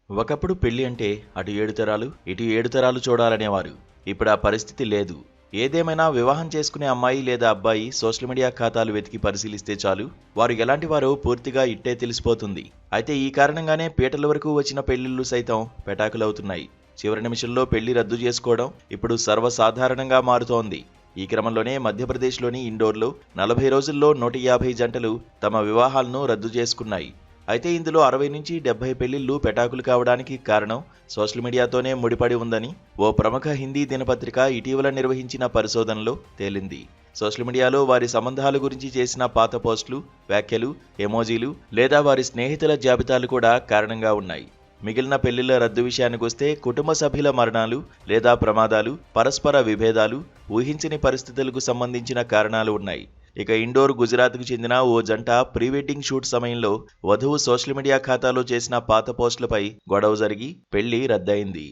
ఒకప్పుడు పెళ్లి అంటే అటు 7 తరాలు, ఇటు 7 తరాలు చూడాలనేవారు. ఇప్పుడు ఆ పరిస్థితి లేదు. ఏదేమైనా వివాహం చేసుకునే అమ్మాయి లేదా అబ్బాయి సోషల్ మీడియా ఖాతాలు వెతికి పరిశీలిస్తే చాలు, వారు ఎలాంటి వారో పూర్తిగా ఇట్టే తెలిసిపోతుంది. అయితే ఈ కారణంగానే పీటల వరకు వచ్చిన పెళ్లిళ్లు సైతం పెటాకులవుతున్నాయి. చివరి నిమిషంలో పెళ్లి రద్దు చేసుకోవడం ఇప్పుడు సర్వసాధారణంగా మారుతోంది. ఈ క్రమంలోనే మధ్యప్రదేశ్లోని ఇండోర్లో 40 రోజుల్లో 150 జంటలు తమ వివాహాలను రద్దు చేసుకున్నాయి. అయితే ఇందులో 60 నుంచి 70 పెళ్లిళ్లు పెటాకులు కావడానికి కారణం సోషల్ మీడియాతోనే ముడిపడి ఉందని ఓ ప్రముఖ హిందీ దినపత్రిక ఇటీవల నిర్వహించిన పరిశోధనలో తేలింది. సోషల్ మీడియాలో వారి సంబంధాల గురించి చేసిన పాత పోస్టులు, వ్యాఖ్యలు, ఎమోజీలు లేదా వారి స్నేహితుల జాబితాలు కూడా కారణంగా ఉన్నాయి. మిగిలిన పెళ్లిళ్ల రద్దు విషయానికొస్తే కుటుంబ సభ్యుల మరణాలు లేదా ప్రమాదాలు, పరస్పర విభేదాలు, ఊహించని పరిస్థితులకు సంబంధించిన కారణాలు ఉన్నాయి. ఇక ఇండోర్, గుజరాత్కు చెందిన ఓ జంట ప్రీ వెడ్డింగ్ షూట్ సమయంలో వధువు సోషల్ మీడియా ఖాతాలో చేసిన పాత పోస్టులపై గొడవ జరిగి పెళ్లి రద్దయింది.